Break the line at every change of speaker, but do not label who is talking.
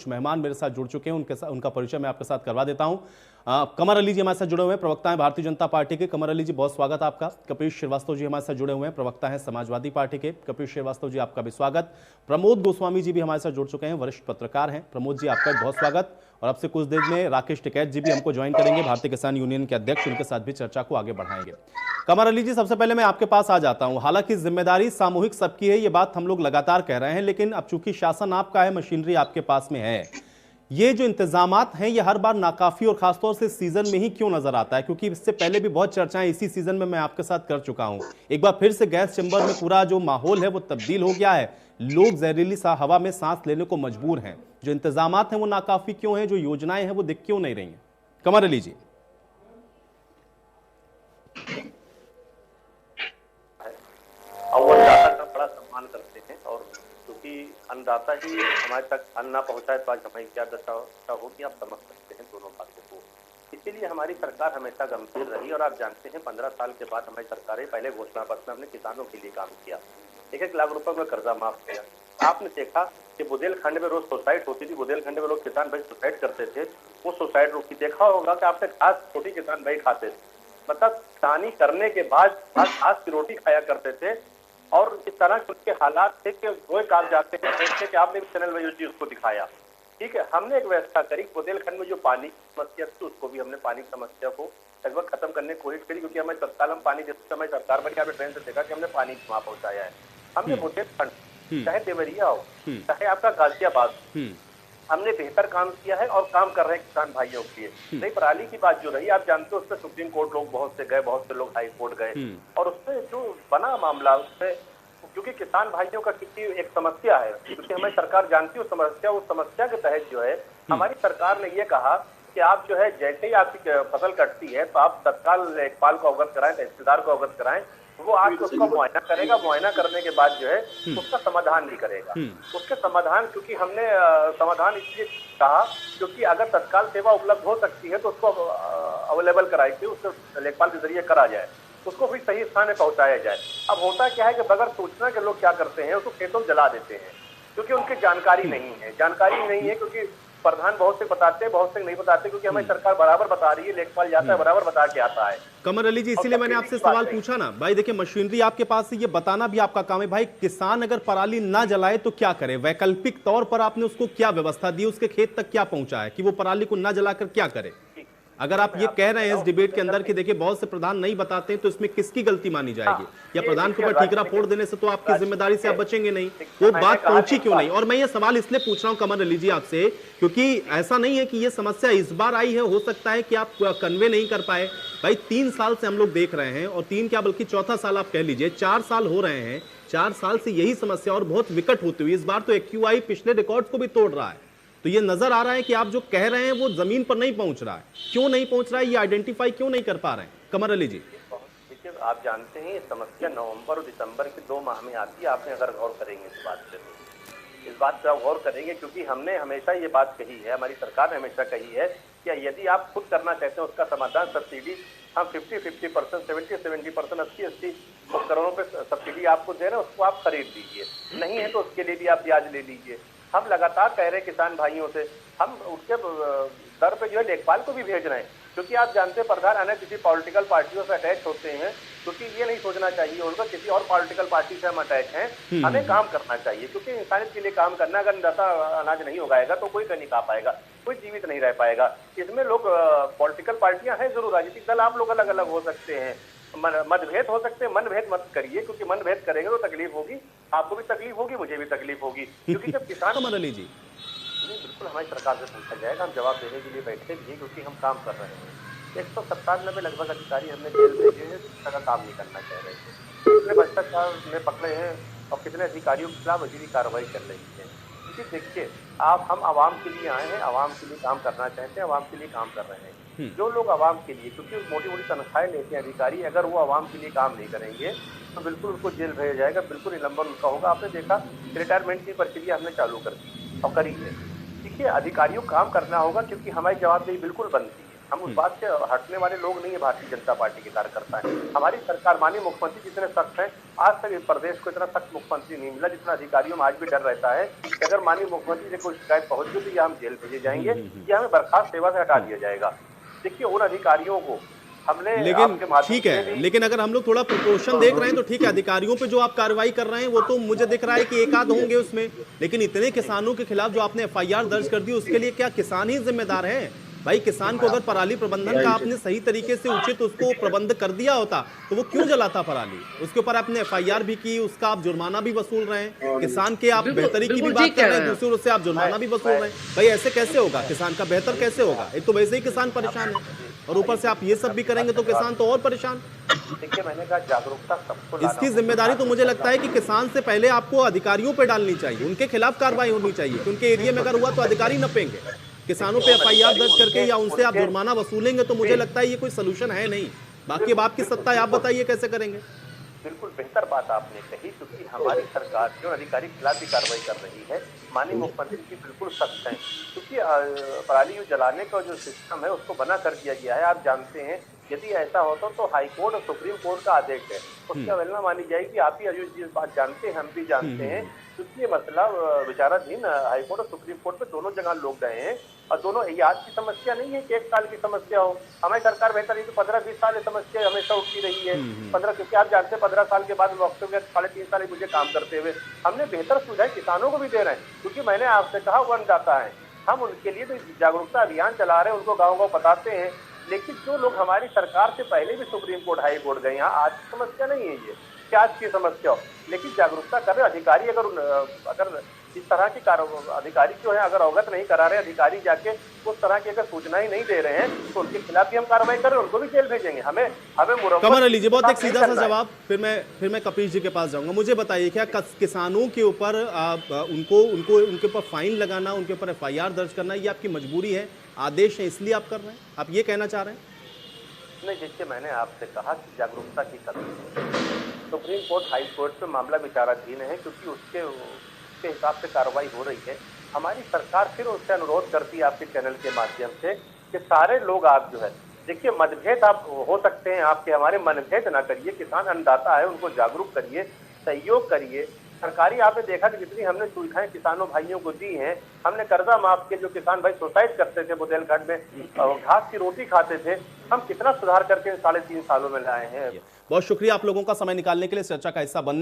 कुछ मेहमान मेरे साथ जुड़ चुके हैं, उनका परिचय मैं आपके साथ करवा देता हूं। कमर अली जी हमारे साथ जुड़े हुए हैं, प्रवक्ता हैं भारतीय जनता पार्टी के। कमर अली जी, बहुत स्वागत आपका। कपिल श्रीवास्तव जी हमारे साथ जुड़े हुए हैं, प्रवक्ता हैं समाजवादी पार्टी के। कपिल श्रीवास्तव जी, आपका भी स्वागत। प्रमोद गोस्वामी जी भी हमारे साथ जुड़ चुके हैं, वरिष्ठ पत्रकार हैं। प्रमोद जी, आपका बहुत स्वागत। और अब से कुछ देर में राकेश टिकैत जी भी हमको ज्वाइन करेंगे, भारतीय किसान यूनियन के अध्यक्ष, उनके साथ भी चर्चा को आगे बढ़ाएंगे। कमर अली जी, सबसे पहले मैं आपके पास आ जाता हूं। हालांकि जिम्मेदारी सामूहिक सबकी है, ये बात हम लोग लगातार कह रहे हैं, लेकिन अब चूंकि शासन आपका है, मशीनरी आपके पास में है, ये जो इंतजामात हैं ये हर बार नाकाफी और खासतौर से सीजन में ही क्यों नजर आता है? क्योंकि इससे पहले भी बहुत चर्चाएं इसी सीजन में मैं आपके साथ कर चुका हूं। एक बार फिर से गैस चैम्बर में पूरा जो माहौल है वो तब्दील हो गया है, लोग जहरीली हवा में सांस लेने को मजबूर हैं। जो इंतजामात हैं वो नाकाफी क्यों है, जो योजनाएं हैं वो दिख क्यों नहीं रही हैं? कमर अली जी।
और वो अन्नदाता का बड़ा सम्मान करते हैं, और क्योंकि अन्नदाता ही हमारे तक अन्न ना पहुंचाए तो आज हमारी क्या दशा होगी, आप समझ सकते हैं दोनों बातों को। इसीलिए हमारी सरकार हमेशा गंभीर रही, और आप जानते हैं 15 साल के बाद हमारी सरकार पहले घोषणा पत्र में हमने किसानों के लिए काम किया, 1-1 लाख रुपए में कर्जा माफ किया। आपने देखा कि बुंदेलखंड में रोज सुसाइड होती थी, बुंदेलखंड में लोग किसान भाई सुसाइड करते थे, वो सुसाइड रोकी। देखा होगा कि आपने घास छोटी किसान भाई खाते थे, मतलब किसानी करने के बाद घास की रोटी खाया करते थे, और इस तरह के उनके हालात थे कि रोए काट जाते हैं देखते कि आपने चैनल में जो चीज उसको दिखाया। ठीक है, हमने एक व्यवस्था करी, बुंदेलखंड में जो पानी की समस्या थी उसको भी हमने पानी की समस्या को लगभग खत्म करने की कोशिश करी, क्योंकि हमें तत्काल हम पानी देते समय सरकार बनी, आपने ट्रेन से देखा कि हमने पानी वहां पहुंचाया है। हमने बुंदेलखंड चाहे देवरिया हो, चाहे आपका गाजियाबाद, हमने बेहतर काम किया है और काम कर रहे हैं किसान भाइयों के लिए। नहीं, पराली की बात जो रही, आप जानते हो, उससे सुप्रीम कोर्ट लोग बहुत से गए, बहुत से लोग हाई कोर्ट गए, और उससे जो बना मामला उससे, क्योंकि किसान भाइयों का किसी एक समस्या है, क्योंकि हमें सरकार जानती है उस समस्या के तहत जो है हमारी सरकार ने ये कहा कि आप जो है जैसे ही आपकी फसल कटती है तो आप तत्काल लेखपाल को अवगत कराएं, तहसीलदार को अवगत कराएं, वो आके उसका मुआयना करेगा, मुआयना करने के बाद जो है उसका समाधान भी करेगा। उसके समाधान, क्योंकि हमने समाधान इसलिए कहा क्योंकि अगर तत्काल सेवा उपलब्ध हो सकती है तो उसको अवेलेबल कराई थी, उसको लेखपाल के जरिए करा जाए, उसको भी सही स्थान में पहुंचाया जाए। अब होता क्या है कि बगैर सूचना के लोग क्या करते हैं, उसको खेतों में जला देते हैं, क्योंकि उनकी जानकारी नहीं है, क्योंकि प्रधान बहुत से बताते हैं, बहुत से नहीं बताते, क्योंकि हमें सरकार बराबर बता रही है, लेखपाल जाता है बराबर बता के आता है।
कमर अली जी, इसीलिए मैंने आपसे सवाल पूछा ना भाई। देखिए, मशीनरी आपके पास है, ये बताना भी आपका काम है। भाई, किसान अगर पराली ना जलाए तो क्या करे? वैकल्पिक तौर पर आपने उसको क्या व्यवस्था दी, उसके खेत तक क्या पहुंचा है कि वो पराली को ना जलाकर क्या करे? अगर आप ये कह रहे हैं इस डिबेट के अंदर कि देखिए बहुत से प्रधान नहीं बताते हैं, तो इसमें किसकी गलती मानी जाएगी? या प्रधान के ऊपर ठीकरा फोड़ देने से तो आपकी जिम्मेदारी से आप बचेंगे नहीं? वो बात पहुंची क्यों नहीं? और मैं ये सवाल इसलिए पूछ रहा हूं कमर अली जी आपसे, क्योंकि ऐसा नहीं है कि ये समस्या इस बार आई है, हो सकता है कि आप कन्वे नहीं कर पाए। भाई, 3 साल से हम लोग देख रहे हैं, और 3 क्या बल्कि चौथा साल आप कह लीजिए, 4 साल हो रहे हैं, 4 साल से यही समस्या और बहुत विकट होती हुई। इस बार तो एक्यूआई पिछले रिकॉर्ड को भी तोड़ रहा है। तो ये नजर आ रहा है कि आप जो कह रहे हैं वो जमीन पर नहीं पहुंच रहा है। क्यों नहीं पहुंच रहा है, ये आइडेंटिफाई क्यों नहीं कर पा रहे हैं? कमर अली जी,
देखिए, आप जानते हैं ये समस्या नवंबर और दिसंबर के 2 माह में आती है। आपने अगर गौर करेंगे इस बात पे आप गौर करेंगे, क्योंकि हमने हमेशा ये बात कही है, हमारी सरकार ने हमेशा कही है कि यदि आप खुद करना चाहते हैं उसका समाधान सब्सिडी हम 50-50%, 70-70%, 80-80 उपकरणों पे सब्सिडी आपको दे रहे हैं, उसको आप खरीद लीजिए। नहीं है तो उसके लिए भी आप ब्याज ले लीजिए। हम लगातार कह रहे हैं किसान भाइयों से, हम उसके दर पे जो है लेखपाल को भी भेज रहे हैं, क्योंकि आप जानते हैं प्रधान अन्य किसी पॉलिटिकल पार्टियों से अटैच होते हैं, क्योंकि ये नहीं सोचना चाहिए उनको किसी और पॉलिटिकल पार्टी से हम अटैच हैं, हमें काम करना चाहिए, क्योंकि इंसानियत के लिए काम करना। अगर अन्नदाता अनाज नहीं उगाएगा तो कोई नहीं खा पाएगा, कोई जीवित नहीं रह पाएगा। इसमें लोग पॉलिटिकल पार्टियां हैं जरूर, राजनीतिक दल आप लोग अलग अलग हो सकते हैं, मतभेद हो सकते हैं, मनभेद मत करिए, क्योंकि मनभेद करेंगे तो तकलीफ होगी, आपको भी तकलीफ होगी, मुझे भी तकलीफ होगी, क्योंकि जब किसान
कमर अली जी,
बिल्कुल हमारी सरकार से पूछा जाएगा, हम जवाब देने के लिए बैठे भी, क्योंकि हम काम कर रहे हैं। 197 लगभग अधिकारी हमने जेल भेजे हैं, शिक्षा का काम नहीं करना चाह रहे थे, कितने भ्रष्टाचार में पकड़े हैं और कितने अधिकारियों के खिलाफ अजीब कार्रवाई चल रही है। क्योंकि देखिए, हम आवाम के लिए आए हैं, आवाम के लिए काम करना चाहते हैं, आवाम के लिए काम कर रहे हैं। जो लोग आवाम के लिए, क्योंकि मोटी मोटी तनख्वाहें लेते हैं अधिकारी, अगर वो आवाम के लिए काम नहीं करेंगे तो बिल्कुल उनको जेल भेजा जाएगा, बिल्कुल निलंबन उनका होगा। आपने देखा रिटायरमेंट की प्रक्रिया हमने चालू कर दी और करी है। देखिए, अधिकारियों को काम करना होगा, क्योंकि हमारी जवाबदेही बिल्कुल बनती है। हम उस बात से हटने वाले लोग नहीं है। भारतीय जनता पार्टी के कार्यकर्ता है। हमारी सरकार, माननीय मुख्यमंत्री जितने सख्त हैं, आज तक इस प्रदेश को इतना सख्त मुख्यमंत्री नहीं मिला जितना अधिकारियों में आज भी डर रहता है कि अगर माननीय मुख्यमंत्री से कोई शिकायत पहुंच गई तो या हम जेल भेजे जाएंगे या हमें बर्खास्त सेवा से हटा दिया जाएगा। देखिए, उन अधिकारियों को हमने
लेकिन ठीक है, लेकिन अगर हम लोग थोड़ा प्रिकॉशन देख रहे हैं तो ठीक है, अधिकारियों पे जो आप कार्रवाई कर रहे हैं वो तो मुझे दिख रहा है कि एक आध होंगे उसमें, लेकिन इतने किसानों के खिलाफ जो आपने एफआईआर दर्ज कर दी उसके लिए क्या किसान ही जिम्मेदार हैं? भाई, किसान को अगर पराली प्रबंधन का आपने सही तरीके से उचित उसको प्रबंध कर दिया होता तो वो क्यों जलाता पराली? उसके ऊपर आपने एफआईआर भी की, उसका आप जुर्माना भी वसूल रहे हैं, किसान के आप बेहतरी की भी बात कर रहे हैं, दूसरी ओर से आप जुर्माना भी वसूल रहे हैं। भाई, ऐसे कैसे होगा? किसान का बेहतर कैसे होगा? एक तो वैसे ही किसान परेशान है और ऊपर से आप ये सब भी करेंगे तो किसान तो और परेशान।
देखिए, मैंने कहा जागरूकता सबको लाना
इसकी जिम्मेदारी तो मुझे लगता है कि किसान से पहले आपको अधिकारियों पे डालनी चाहिए, उनके खिलाफ कार्रवाई होनी चाहिए कि उनके एरिया में अगर हुआ तो अधिकारी नपेंगे। किसानों पे एफआईआर दर्ज करके या उनसे आप जुर्माना वसूलेंगे तो मुझे लगता है ये कोई सलूशन है नहीं। बाकी अब आपकी सत्ता है, आप बताइए कैसे करेंगे।
बिल्कुल बेहतर बात आपने कही, क्योंकि हमारी सरकार जो अधिकारी के खिलाफ भी कार्रवाई कर रही है, माननीय मुख्यमंत्री जी बिल्कुल सख्त हैं, क्योंकि पराली जलाने का जो सिस्टम है उसको बना कर दिया गया है। आप जानते हैं, यदि ऐसा होता तो हाईकोर्ट और सुप्रीम कोर्ट का आदेश है, उसकी अवहेलना मानी जाएगी। आप ही आयुष जी इस बात जानते हैं, हम भी जानते हैं, क्योंकि ये मसला विचाराधीन हाईकोर्ट और सुप्रीम कोर्ट में दोनों जगह लोग गए हैं और दोनों, ये आज की समस्या नहीं है कि 1 साल की समस्या हो। हमारी सरकार बेहतर है तो 15-20 साल ये समस्या हमेशा उठती रही है। 15, क्योंकि आप जानते हैं 15 साल के बाद वक्त हो गया, 3.5 साल मुझे काम करते हुए हमने बेहतर सुविधाएं किसानों को भी दे रहे हैं, क्योंकि मैंने आपसे कहा वो अन्नदाता है, हम उनके लिए तो जागरूकता अभियान चला रहे हैं, उनको गाँव-गाँव बताते हैं। लेकिन जो लोग हमारी सरकार से पहले भी सुप्रीम कोर्ट, हाई कोर्ट गए, यहाँ आज की समस्या नहीं है ये, क्या आज की समस्या हो, लेकिन जागरूकता कर रहे अधिकारी। अगर इस तरह की अधिकारी जो है अगर अवगत नहीं करा रहे, अधिकारी जाके उस तरह की अगर सूचना ही नहीं दे रहे हैं तो उनके खिलाफ भी हम कार्रवाई कर रहे हैं, उनको भी जेल भेजेंगे। हमें
कमर अली जी, बहुत एक सीधा सा जवाब, फिर मैं कपीश जी के पास जाऊंगा। मुझे बताइए, क्या किसानों के ऊपर उनके ऊपर फाइन लगाना, उनके ऊपर एफआईआर दर्ज करना, ये आपकी मजबूरी है, आदेश है, इसलिए आप कर रहे हैं? आप ये कहना चाह रहे हैं?
नहीं, देखिए, मैंने आपसे कहा कि जागरूकता की कमी। सुप्रीम कोर्ट, हाई कोर्ट पे मामला विचाराधीन है, क्योंकि उसके हिसाब से कार्रवाई हो रही है। हमारी सरकार फिर उससे अनुरोध करती है आपके चैनल के माध्यम से कि सारे लोग आप जो है, देखिए, मतभेद आप हो सकते हैं, आपके हमारे मनभेद ना करिए। किसान अन्नदाता है, उनको जागरूक करिए, सहयोग करिए। सरकारी आपने देखा कि जितनी हमने सुविधाएं किसानों भाइयों को दी हैं, हमने कर्जा माफ के, जो किसान भाई सुसाइड करते थे बुंदेलखंड में, घास की रोटी खाते थे, हम कितना सुधार करके 3.5 सालों में लाए हैं।
बहुत शुक्रिया आप लोगों का समय निकालने के लिए, चर्चा का हिस्सा बनने